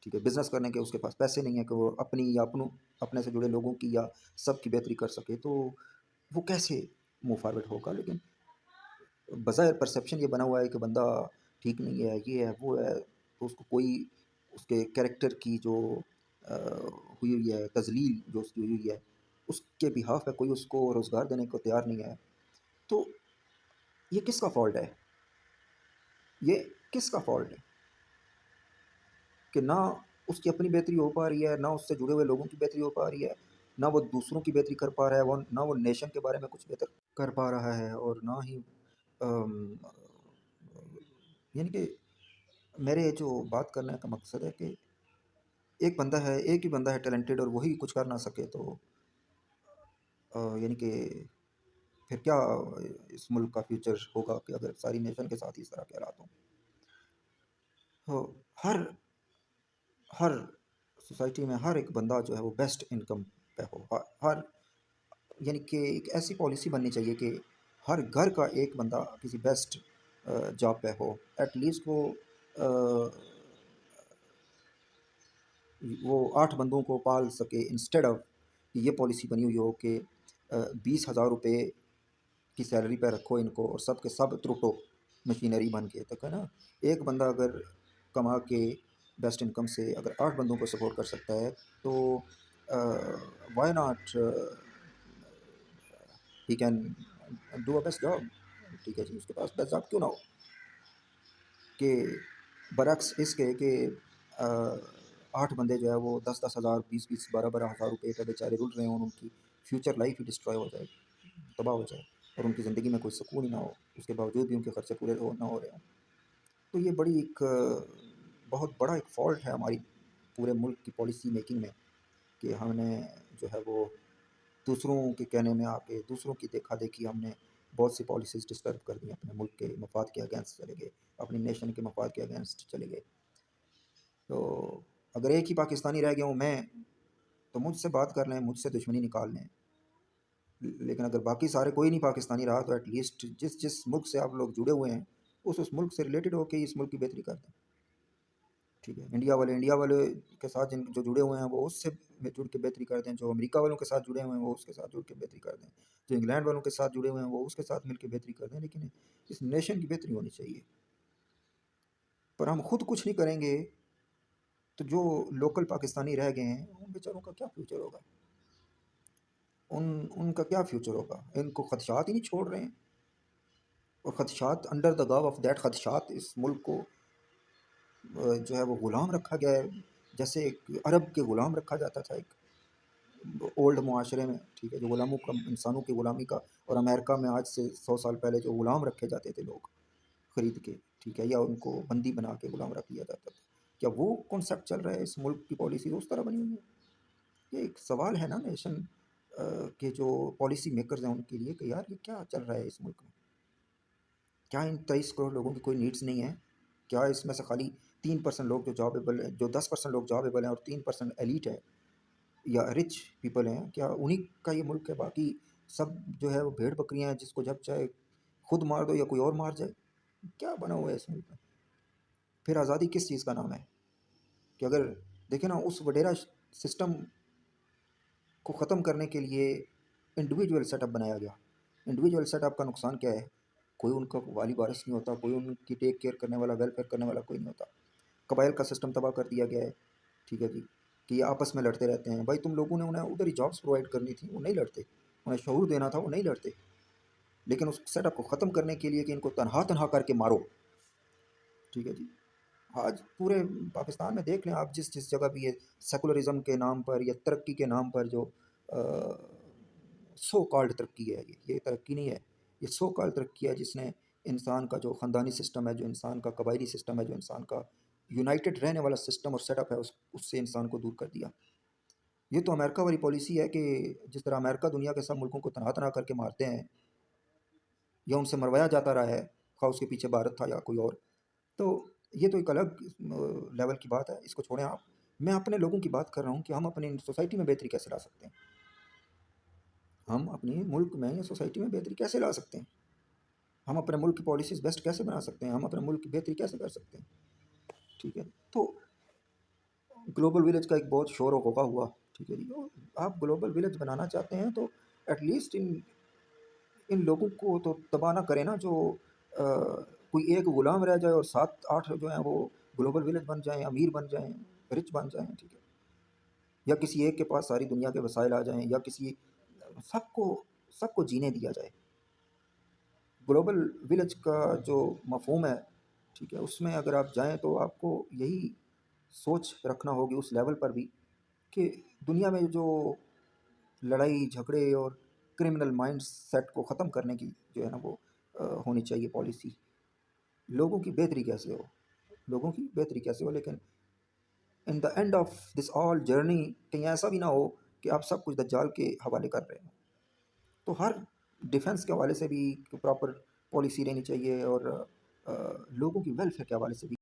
ٹھیک ہے، بزنس کرنے کے اس کے پاس پیسے نہیں ہیں کہ وہ اپنی یا اپنے سے جڑے لوگوں کی یا سب کی بہتری کر سکے، تو وہ کیسے موو فارورڈ ہوگا؟ لیکن بظاہر پرسیپشن یہ بنا ہوا ہے کہ بندہ ٹھیک نہیں ہے، یہ ہے، وہ ہے، تو اس کو کوئی اس کے کیریکٹر کی جو ہوئی ہوئی ہے تذلیل جو اس کی ہوئی ہوئی ہے اس کے بہاف پہ کوئی اس کو روزگار دینے کو تیار نہیں ہے، تو یہ کس کا فالٹ ہے؟ یہ کس کا فالٹ ہے کہ نہ اس کی اپنی بہتری ہو پا رہی ہے، نہ اس سے جڑے ہوئے لوگوں کی بہتری ہو پا رہی ہے، نہ وہ دوسروں کی بہتری کر پا رہا ہے، نہ وہ نیشن کے بارے میں کچھ بہتر کر پا رہا ہے، اور نہ ہی یعنی کہ میرے جو بات کرنے کا مقصد ہے کہ ایک ہی بندہ ہے ٹیلنٹڈ اور وہی کچھ کر نہ سکے، تو یعنی کہ پھر کیا اس ملک کا فیوچر ہوگا کہ اگر ساری نیشن کے ساتھ اس طرح کے حالات ہوں؟ تو ہر سوسائٹی میں ہر ایک بندہ جو ہے وہ بیسٹ انکم پہ ہو، ہر یعنی کہ ایک ایسی پالیسی بننی چاہیے کہ ہر گھر کا ایک بندہ کسی بیسٹ جاب پہ ہو، ایٹ لیسٹ وہ 8 بندوں کو پال سکے، انسٹیڈ آف یہ پالیسی بنی ہوئی ہو کہ 20,000 روپے کی سیلری پہ رکھو ان کو اور سب کے سب ترٹو مشینری بن کے، تک ہے نا، ایک بندہ اگر کما کے بیسٹ انکم سے اگر 8 بندوں کو سپورٹ کر سکتا ہے تو why not he can do a best job, ٹھیک ہے جی، اس کے پاس بیسٹ جاب کیوں نہ ہو؟ کہ برعکس اس کے کہ 8 بندے جو ہے وہ 10,000 20 12 ہزار روپے پہ بیچارے رل رہے ہوں، ان کی فیوچر لائف ہی ڈسٹروائے ہو جائے، تباہ ہو جائے، اور ان کی زندگی میں کوئی سکون ہی نہ ہو، اس کے باوجود بھی ان کے خرچے پورے نہ ہو رہے ہوں، تو یہ بڑی ایک بہت بڑا ایک فالٹ ہے ہماری پورے ملک کی پالیسی میکنگ میں کہ ہم نے جو ہے وہ دوسروں کے کہنے میں آ کے، دوسروں کی دیکھا دیکھی، ہم نے بہت سی پالیسیز ڈسٹرب کر دی، اپنے ملک کے مفاد کے اگینسٹ چلے گئے، اپنی نیشن کے مفاد کے اگینسٹ چلے گئے، تو اگر ایک ہی پاکستانی رہ گیا ہوں میں تو مجھ سے بات کر لیں، مجھ سے دشمنی نکال لیں، لیکن اگر باقی سارے کوئی نہیں پاکستانی رہا تو ایٹ لیسٹ جس ملک سے آپ لوگ جڑے ہوئے ہیں اس ملک سے ریلیٹڈ ہو کے اس ملک کی بہتری کر دیں، ٹھیک ہے، انڈیا والے کے ساتھ جو جڑے ہوئے ہیں وہ اس سے جڑ کے بہتری کر دیں، جو امریکہ والوں کے ساتھ جڑے ہوئے ہیں وہ اس کے ساتھ جڑ کے بہتری کر دیں، جو انگلینڈ والوں کے ساتھ جڑے ہوئے ہیں وہ اس کے ساتھ مل کے بہتری کر دیں، لیکن اس نیشن کی بہتری ہونی چاہیے، پر ہم خود کچھ نہیں کریں گے تو جو لوکل پاکستانی رہ گئے ہیں ان بیچاروں کا کیا فیوچر ہوگا؟ ان کا کیا فیوچر ہوگا؟ ان کو خدشات ہی نہیں چھوڑ رہے ہیں، اور خدشات انڈر دا گاو آف دیٹ خدشات اس ملک کو جو ہے وہ غلام رکھا گیا ہے، جیسے ایک عرب کے غلام رکھا جاتا تھا ایک اولڈ معاشرے میں، ٹھیک ہے، جو غلاموں کا، انسانوں کی غلامی کا، اور امریکہ میں آج سے 100 سال پہلے جو غلام رکھے جاتے تھے لوگ خرید کے، ٹھیک ہے، یا ان کو بندی بنا کے غلام رکھ لیا جاتا تھا، کیا وہ کانسیپٹ چل رہا ہے اس ملک کی پالیسی اس طرح بنی ہوئی ہے؟ یہ ایک سوال ہے نا نیشن کے جو پالیسی میکرز ہیں ان کے لیے کہ یار یہ کیا چل رہا ہے اس ملک میں؟ کیا ان 23 کروڑ لوگوں کی کوئی نیڈس نہیں ہے؟ کیا اس میں سے خالی 3% لوگ جو جابیبل ہیں، جو 10% لوگ جابیبل ہیں اور 3% ایلیٹ ہے یا رچ پیپل ہیں، کیا انہی کا یہ ملک ہے؟ باقی سب جو ہے وہ بھیڑ بکریاں ہیں، جس کو جب چاہے خود مار دو یا کوئی اور مار جائے؟ کیا بنا ہوا ہے اس ملک میں؟ پھر آزادی کس چیز کا نام ہے؟ کہ اگر دیکھیں نا اس وڈیرا سسٹم کو ختم کرنے کے لیے انڈیویجول سیٹ اپ بنایا گیا، انڈیویجول سیٹ اپ کا نقصان کیا ہے؟ کوئی ان کا والی وارث نہیں ہوتا، کوئی ان کی ٹیک کیئر کرنے والا، ویلفیئر کرنے والا کوئی نہیں ہوتا، قبائل کا سسٹم تباہ کر دیا گیا ہے، ٹھیک ہے جی، کہ یہ آپس میں لڑتے رہتے ہیں، بھائی تم لوگوں نے انہیں ادھر ہی جابس پرووائڈ کرنی تھی، وہ نہیں لڑتے، انہیں شعور دینا تھا، وہ نہیں لڑتے. لیکن اس سیٹ اپ کو ختم کرنے کے لیے کہ ان کو تنہا تنہا کر کے مارو. ٹھیک ہے جی. آج پورے پاکستان میں دیکھ لیں آپ، جس جگہ بھی یہ سیکولرزم کے نام پر یا ترقی کے نام پر جو سو کالڈ ترقی ہے، یہ ترقی نہیں ہے، یہ سو کالڈ ترقی ہے جس نے انسان کا جو خاندانی سسٹم ہے، جو انسان کا قبائلی سسٹم ہے، جو انسان کا یونائٹڈ رہنے والا سسٹم اور سیٹ اپ ہے، اس سے انسان کو دور کر دیا. یہ تو امریکہ والی پالیسی ہے کہ جس طرح امریکہ دنیا کے سب ملکوں کو تنہا تنہا کر کے مارتے ہیں یا ان سے مروایا جاتا رہا ہے، خواہ اس کے پیچھے بھارت تھا یا کوئی اور. تو یہ تو ایک الگ لیول کی بات ہے، اس کو چھوڑیں آپ. میں اپنے لوگوں کی بات کر رہا ہوں کہ ہم اپنی سوسائٹی میں بہتری کیسے لا سکتے ہیں، ہم اپنے ملک میں یا سوسائٹی میں بہتری کیسے لا سکتے ہیں، ہم اپنے ملک کی پالیسیز بیسٹ کیسے بنا سکتے ہیں، ہم اپنے ملک کی بہتری کیسے کر سکتے ہیں. ٹھیک ہے. تو گلوبل ولیج کا ایک بہت شور و غوغا ہوا. ٹھیک ہے جی. آپ گلوبل ولیج بنانا چاہتے ہیں تو ایٹ لیسٹ ان لوگوں کو تو تباہ نہ کریں نا، جو کوئی ایک غلام رہ جائے اور 7-8 جو ہیں وہ گلوبل ولیج بن جائیں، امیر بن جائیں، رچ بن جائیں. ٹھیک ہے. یا کسی ایک کے پاس ساری دنیا کے وسائل آ جائیں، یا کسی سب کو جینے دیا جائے. گلوبل ولیج کا جو مفہوم ہے، ٹھیک ہے، اس میں اگر آپ جائیں تو آپ کو یہی سوچ رکھنا ہوگی اس لیول پر بھی کہ دنیا میں جو لڑائی جھگڑے اور کرمنل مائنڈ سیٹ کو ختم کرنے کی جو ہے نا وہ ہونی چاہیے پالیسی. لوگوں کی بہتری کیسے ہو، لیکن in the end of this all journey کہیں ایسا بھی نہ ہو کہ آپ سب کچھ دجال کے حوالے کر رہے ہیں. تو ہر ڈیفنس کے حوالے سے بھی پراپر پالیسی رہنی چاہیے، اور لوگوں کی ویلفیئر کے حوالے سے بھی